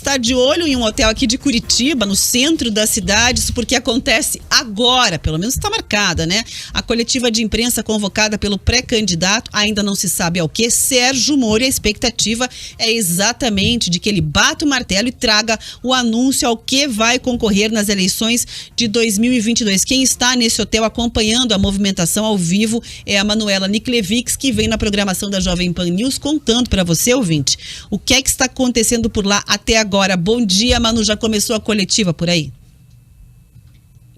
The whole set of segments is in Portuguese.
está de olho em um hotel aqui de Curitiba, no centro da cidade, isso porque acontece agora, pelo menos está marcada, né? A coletiva de imprensa convocada pelo pré-candidato, ainda não se sabe ao que, Sérgio Moro, e a expectativa é exatamente de que ele bata o martelo e traga o anúncio ao que vai concorrer nas eleições de 2022. Quem está nesse hotel acompanhando a movimentação ao vivo é a Manuela Niklevics, que vem na programação da Jovem Pan News contando para você, ouvinte, o que é que está acontecendo por lá até agora. Bom dia, Manu, já começou a coletiva por aí?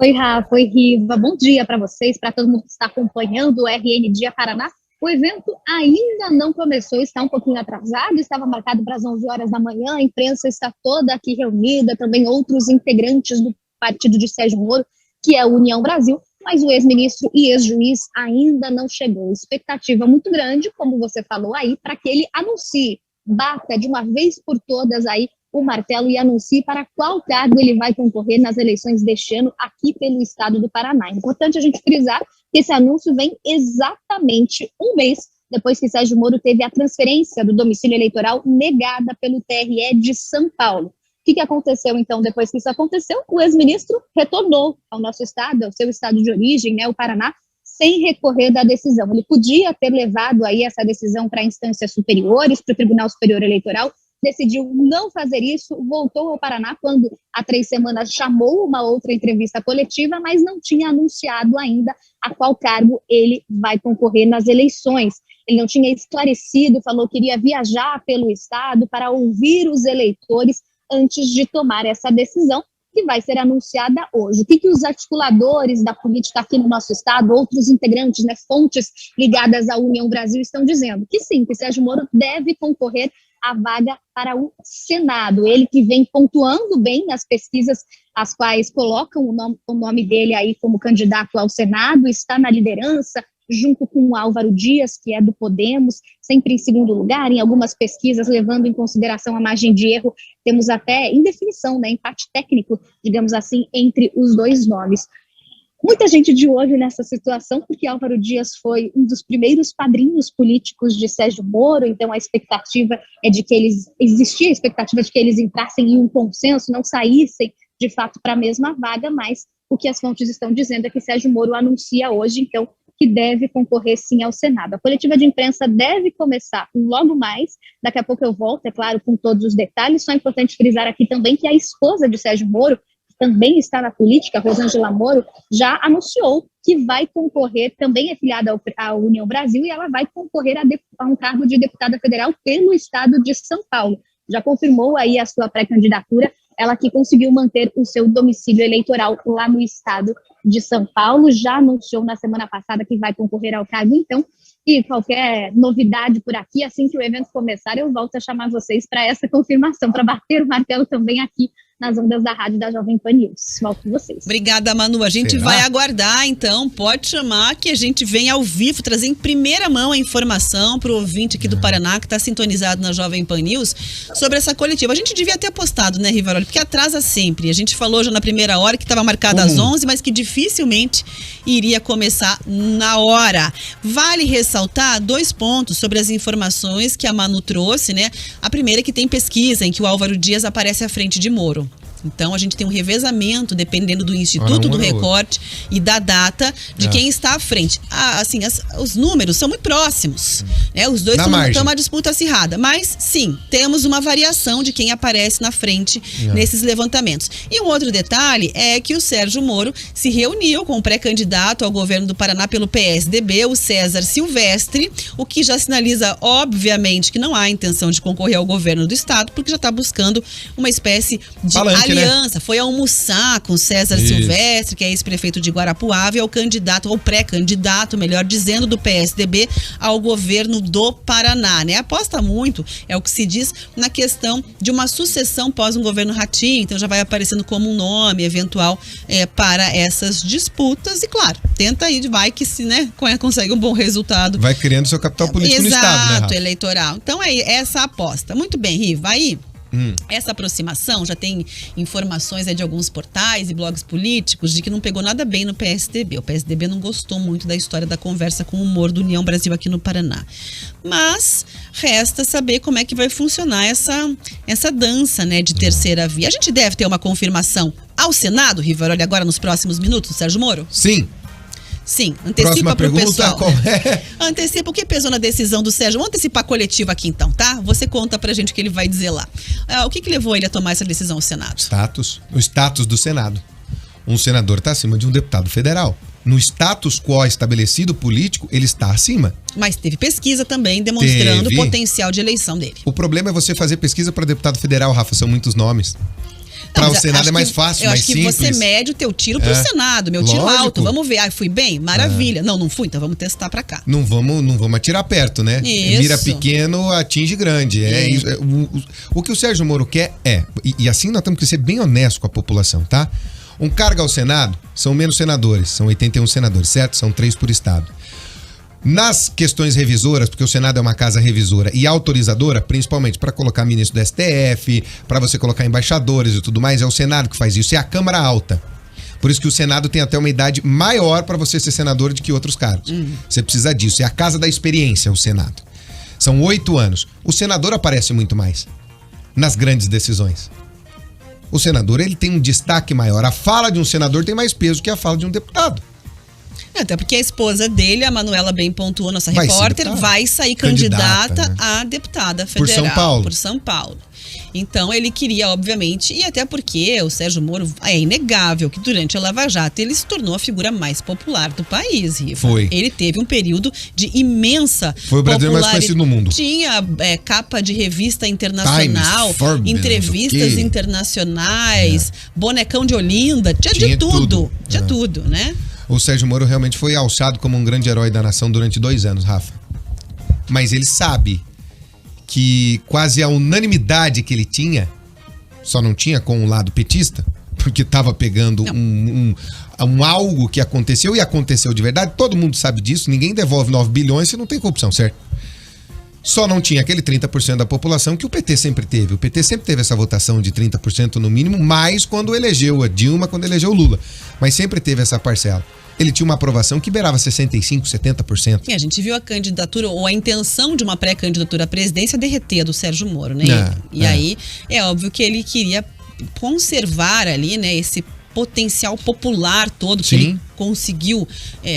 Oi, Rafa, oi, Riva, bom dia para vocês, para todo mundo que está acompanhando o RN Dia Paraná. O evento ainda não começou, está um pouquinho atrasado, estava marcado para as 11 horas da manhã, a imprensa está toda aqui reunida, também outros integrantes do partido de Sérgio Moro, que é a União Brasil, mas o ex-ministro e ex-juiz ainda não chegou. Expectativa muito grande, como você falou aí, para que ele anuncie, bata de uma vez por todas aí o martelo e anuncie para qual cargo ele vai concorrer nas eleições deste ano aqui pelo estado do Paraná. Importante a gente frisar que esse anúncio vem exatamente um mês depois que Sérgio Moro teve a transferência do domicílio eleitoral negada pelo TRE de São Paulo. O que aconteceu, então, depois que isso aconteceu? O ex-ministro retornou ao nosso estado, ao seu estado de origem, né, o Paraná, sem recorrer da decisão. Ele podia ter levado aí essa decisão para instâncias superiores, para o Tribunal Superior Eleitoral, decidiu não fazer isso, voltou ao Paraná quando, há 3 semanas, chamou uma outra entrevista coletiva, mas não tinha anunciado ainda a qual cargo ele vai concorrer nas eleições. Ele não tinha esclarecido, falou que iria viajar pelo estado para ouvir os eleitores antes de tomar essa decisão, que vai ser anunciada hoje. O que os articuladores da política aqui no nosso estado, outros integrantes, né, fontes ligadas à União Brasil, estão dizendo? Que sim, que Sérgio Moro deve concorrer à vaga para o Senado. Ele que vem pontuando bem nas pesquisas, as quais colocam o nome dele aí como candidato ao Senado, está na liderança, junto com o Álvaro Dias, que é do Podemos, sempre em segundo lugar, em algumas pesquisas, levando em consideração a margem de erro, temos até indefinição, né, empate técnico, digamos assim, entre os dois nomes. Muita gente de olho nessa situação, porque Álvaro Dias foi um dos primeiros padrinhos políticos de Sérgio Moro, então a expectativa é de que existia a expectativa de que eles entrassem em um consenso, não saíssem, de fato, para a mesma vaga, mas o que as fontes estão dizendo é que Sérgio Moro anuncia hoje, então, que deve concorrer sim ao Senado. A coletiva de imprensa deve começar logo mais, daqui a pouco eu volto, é claro, com todos os detalhes, só é importante frisar aqui também que a esposa de Sérgio Moro, que também está na política, Rosângela Moro, já anunciou que vai concorrer, também é filiada à União Brasil, e ela vai concorrer a um cargo de deputada federal pelo estado de São Paulo. Já confirmou aí a sua pré-candidatura, ela que conseguiu manter o seu domicílio eleitoral lá no estado de São Paulo, já anunciou na semana passada que vai concorrer ao cargo, então, e qualquer novidade por aqui, assim que o evento começar, eu volto a chamar vocês para essa confirmação, para bater o martelo também aqui nas ondas da rádio da Jovem Pan News. Volto com vocês. Obrigada, Manu. A gente vai aguardar, então, pode chamar que a gente vem ao vivo, trazer em primeira mão a informação para o ouvinte aqui do Paraná, que está sintonizado na Jovem Pan News, sobre essa coletiva. A gente devia ter apostado, né, Rivaroli? Porque atrasa sempre. A gente falou já na primeira hora que estava marcada às 11, mas que dificilmente iria começar na hora. Vale ressaltar 2 pontos sobre as informações que a Manu trouxe, né? A primeira é que tem pesquisa em que o Álvaro Dias aparece à frente de Moro. Então, a gente tem um revezamento, dependendo do Instituto do Recorte e da data de quem está à frente. Assim, os números são muito próximos, né? Os dois estão uma disputa acirrada. Mas, sim, temos uma variação de quem aparece na frente nesses levantamentos. E um outro detalhe é que o Sérgio Moro se reuniu com o pré-candidato ao governo do Paraná pelo PSDB, o César Silvestre, o que já sinaliza, obviamente, que não há intenção de concorrer ao governo do estado, porque já está buscando uma espécie de aliança, né? Foi almoçar com César Silvestre, que é ex-prefeito de Guarapuava, e é o candidato, ou pré-candidato, melhor dizendo, do PSDB ao governo do Paraná, né? Aposta muito, é o que se diz, na questão de uma sucessão pós um governo Ratinho, então já vai aparecendo como um nome eventual para essas disputas, e claro, tenta aí, vai que se, né, consegue um bom resultado. Vai criando seu capital político no estado, né, Exato, eleitoral. Então é essa a aposta. Muito bem, Riva, aí Essa aproximação já tem informações de alguns portais e blogs políticos de que não pegou nada bem no PSDB. O PSDB não gostou muito da história da conversa com o humor do União Brasil aqui no Paraná. Mas resta saber como é que vai funcionar essa dança, né, de terceira via. A gente deve ter uma confirmação ao Senado, Rivaroli, agora nos próximos minutos, Sérgio Moro? Sim. Sim, antecipa pro pessoal. Qual é? Antecipa o que pesou na decisão do Sérgio. Vamos antecipar a coletiva aqui então, tá? Você conta pra gente o que ele vai dizer lá. O que levou ele a tomar essa decisão ao Senado? O status do Senado. Um senador está acima de um deputado federal. No status quo estabelecido político, ele está acima. Mas teve pesquisa também demonstrando o potencial de eleição dele. O problema é você fazer pesquisa para deputado federal, Rafa, são muitos nomes. Para o Senado é mais fácil, mais simples. Eu acho que você mede o teu tiro pro Senado, meu tiro alto. Vamos ver, fui bem? Maravilha. Não fui, então vamos testar para cá. Não vamos atirar perto, né? Isso. Mira pequeno, atinge grande. Isso. O que o Sérgio Moro quer e assim nós temos que ser bem honestos com a população, tá? Um cargo ao Senado, são menos senadores, são 81 senadores, certo? São 3 por estado. Nas questões revisoras, porque o Senado é uma casa revisora e autorizadora, principalmente para colocar ministro do STF, para você colocar embaixadores e tudo mais, é o Senado que faz isso, é a Câmara Alta. Por isso que o Senado tem até uma idade maior para você ser senador do que outros cargos. Você precisa disso, é a casa da experiência, o Senado. São 8 anos. O senador aparece muito mais nas grandes decisões. O senador, ele tem um destaque maior. A fala de um senador tem mais peso que a fala de um deputado. Até porque a esposa dele, a Manuela bem pontuou, nossa repórter, vai sair candidata, né, a deputada federal. Por São Paulo. Então ele queria, obviamente, e até porque o Sérgio Moro, é inegável que durante a Lava Jato ele se tornou a figura mais popular do país, Riva. Foi. Ele teve um período de imensa popularidade. Foi o brasileiro mais conhecido no mundo. Tinha capa de revista internacional, Forbes, entrevistas internacionais, bonecão de Olinda, tinha de tudo. Tinha tudo, né? O Sérgio Moro realmente foi alçado como um grande herói da nação durante 2 anos, Rafa. Mas ele sabe que quase a unanimidade que ele tinha, só não tinha com o lado petista, porque estava pegando um algo que aconteceu e aconteceu de verdade. Todo mundo sabe disso, ninguém devolve 9 bilhões se não tem corrupção, certo? Só não tinha aquele 30% da população que o PT sempre teve. O PT sempre teve essa votação de 30% no mínimo, mais quando elegeu a Dilma, quando elegeu o Lula. Mas sempre teve essa parcela. Ele tinha uma aprovação que beirava 65%, 70%. E a gente viu a candidatura, ou a intenção de uma pré-candidatura à presidência derreter do Sérgio Moro, né? Aí é óbvio que ele queria conservar ali, né, esse potencial popular todo que ele conseguiu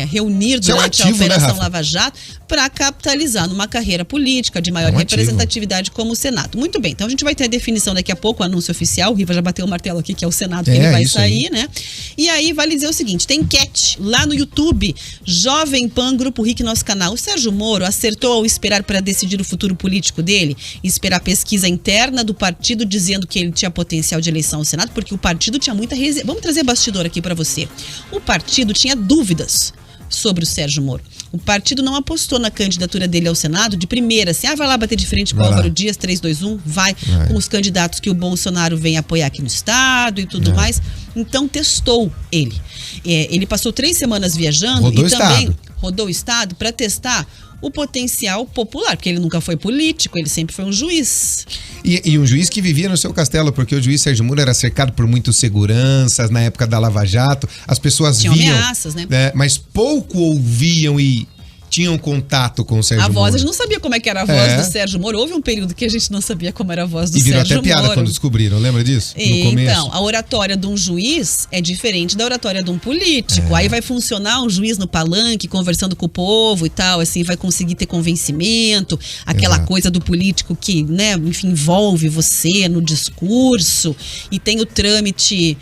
reunir durante a Operação Lava Jato para capitalizar numa carreira política de maior representatividade como o Senado. Muito bem, então a gente vai ter a definição daqui a pouco, o anúncio oficial, o Riva já bateu o martelo aqui, que é o Senado que ele vai sair, né? E aí vale dizer o seguinte, tem enquete lá no YouTube, Jovem Pan, Grupo RIC, nosso canal. O Sérgio Moro acertou ao esperar para decidir o futuro político dele, esperar a pesquisa interna do partido dizendo que ele tinha potencial de eleição ao Senado, porque o partido tinha muita resistência. Vamos trazer bastidor aqui para você. O partido tinha dúvidas sobre o Sérgio Moro. O partido não apostou na candidatura dele ao Senado de primeira, assim, vai lá bater de frente com o Álvaro Dias, 3-2-1, vai com os candidatos que o Bolsonaro vem apoiar aqui no estado e tudo mais. Então testou ele. Ele passou 3 semanas viajando e também rodou o estado para testar o potencial popular, porque ele nunca foi político, ele sempre foi um juiz. E um juiz que vivia no seu castelo, porque o juiz Sérgio Moro era cercado por muitos seguranças na época da Lava Jato, as pessoas viam ameaças, né? Mas pouco ouviam e tinham contato com o Sérgio Moro. A gente não sabia como é que era a voz do Sérgio Moro. Houve um período que a gente não sabia como era a voz do Sérgio Moro. E virou até piada quando descobriram, lembra disso? No começo. Então, a oratória de um juiz é diferente da oratória de um político. Aí vai funcionar um juiz no palanque, conversando com o povo e tal, assim, vai conseguir ter convencimento, aquela coisa do político que, né, enfim, envolve você no discurso, e tem o trâmite...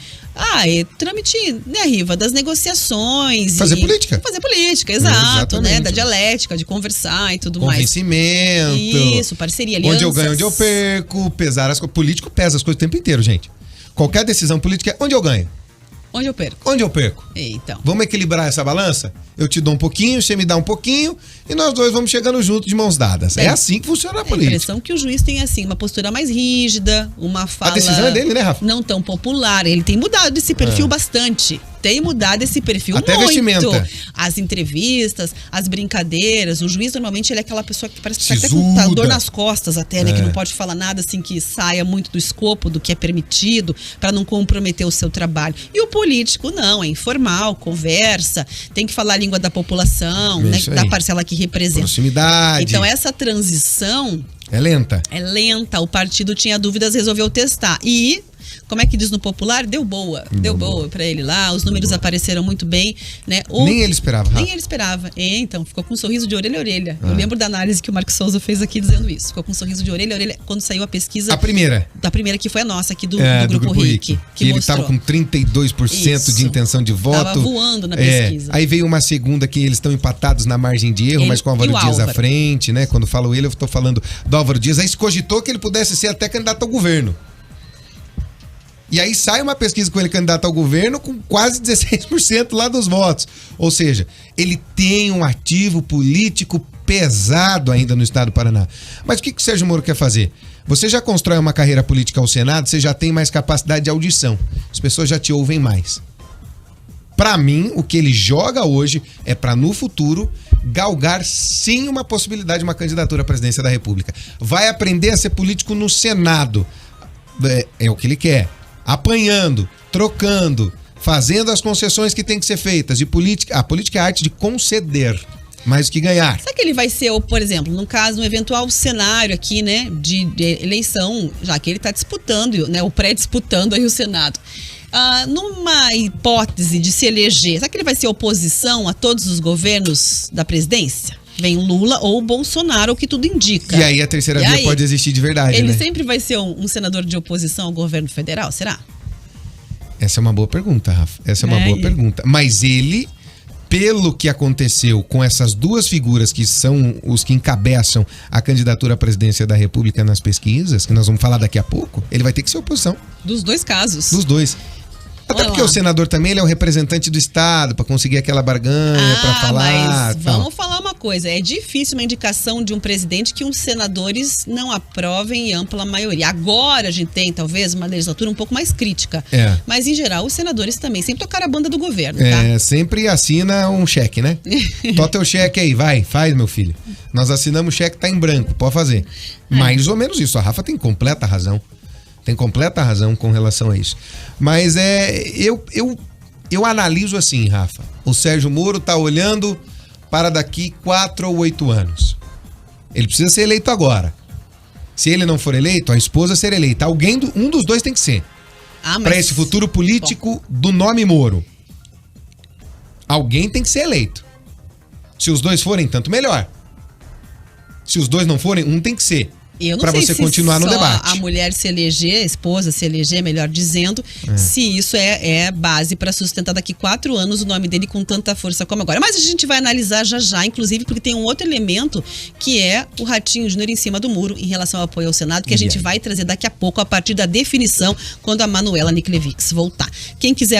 trâmite, né, Riva, das negociações. Fazer política. Fazer política, exato, né? Da dialética, de conversar e tudo mais. Convencimento. Isso, parceria, alianças. Onde eu ganho, onde eu perco, pesar as coisas. Político pesa as coisas o tempo inteiro, gente. Qualquer decisão política é onde eu ganho. Onde eu perco. Onde eu perco. Então. Vamos equilibrar essa balança? Eu te dou um pouquinho, você me dá um pouquinho e nós dois vamos chegando juntos de mãos dadas. É assim que funciona a política. A impressão que o juiz tem, assim, uma postura mais rígida, uma fala... A decisão é dele, né, Rafa? Não tão popular. Ele tem mudado esse perfil bastante. tem mudado esse perfil até muito. Vestimenta. As entrevistas, as brincadeiras. O juiz normalmente ele é aquela pessoa que parece que tá até Sisuda. com dor nas costas até, né? Que não pode falar nada assim que saia muito do escopo do que é permitido para não comprometer o seu trabalho. E o político não, é informal, conversa, tem que falar a língua da população, né? Da parcela que representa. Proximidade. Então essa transição é lenta. É lenta. O partido tinha dúvidas, resolveu testar. E, como é que diz no popular? Deu boa. Deu boa pra ele lá. Os números apareceram muito bem, né? Nem ele esperava. Nem ele esperava. Então, ficou com um sorriso de orelha a orelha. Eu lembro da análise que o Marcos Souza fez aqui dizendo isso. Ficou com um sorriso de orelha a orelha quando saiu a pesquisa. A primeira. Da primeira, que foi a nossa aqui do Grupo RIC. Que ele estava com 32% de intenção de voto. Tava voando na pesquisa. Aí veio uma segunda que eles estão empatados na margem de erro, mas com o Álvaro Dias à frente, né? Quando falo ele, eu estou falando do Álvaro Dias. Aí se cogitou que ele pudesse ser até candidato ao governo. E aí sai uma pesquisa com ele candidato ao governo com quase 16% lá dos votos. Ou seja, ele tem um ativo político pesado ainda no estado do Paraná. Mas o que o Sérgio Moro quer fazer? Você já constrói uma carreira política ao Senado, você já tem mais capacidade de audição. As pessoas já te ouvem mais. Para mim, o que ele joga hoje é para no futuro galgar sim uma possibilidade de uma candidatura à presidência da República. Vai aprender a ser político no Senado. É o que ele quer. Apanhando, trocando, fazendo as concessões que tem que ser feitas. A política é a arte de conceder mais do que ganhar. Será que ele vai ser, por exemplo, no caso, um eventual cenário aqui, né, de eleição, já que ele está disputando, né, ou pré-disputando aí o Senado. Numa hipótese de se eleger, será que ele vai ser oposição a todos os governos da presidência? Vem o Lula ou o Bolsonaro, o que tudo indica. E aí a terceira via pode existir de verdade, ele né? sempre vai ser um senador de oposição ao governo federal, será? Essa é uma boa pergunta, Rafa. Essa é uma boa pergunta. Mas ele, pelo que aconteceu com essas duas figuras que são os que encabeçam a candidatura à presidência da República nas pesquisas, que nós vamos falar daqui a pouco, ele vai ter que ser oposição. Dos dois casos. Dos dois. Até porque o senador também ele é o representante do Estado para conseguir aquela barganha, para falar. Mas vamos falar uma coisa, é difícil uma indicação de um presidente que os senadores não aprovem em ampla maioria. Agora a gente tem talvez uma legislatura um pouco mais crítica, mas em geral os senadores também sempre tocaram a banda do governo, tá? Sempre assina um cheque, né? Tó teu cheque aí, vai, faz meu filho. Nós assinamos o cheque, tá em branco, pode fazer. Mais ou menos isso, a Rafa tem completa razão. Tem completa razão com relação a isso. Mas eu analiso assim, Rafa. O Sérgio Moro tá olhando para daqui 4 ou 8 anos. Ele precisa ser eleito agora. Se ele não for eleito, a esposa ser eleita. Um dos dois tem que ser. Para esse futuro político do nome Moro. Alguém tem que ser eleito. Se os dois forem, tanto melhor. Se os dois não forem, um tem que ser. Para você continuar no debate. A mulher se eleger, a esposa se eleger, melhor dizendo, se isso é base para sustentar daqui 4 anos o nome dele com tanta força como agora. Mas a gente vai analisar já, inclusive, porque tem um outro elemento que é o Ratinho Júnior em cima do muro em relação ao apoio ao Senado, que a gente vai trazer daqui a pouco a partir da definição quando a Manuela Niklevix voltar. Quem quiser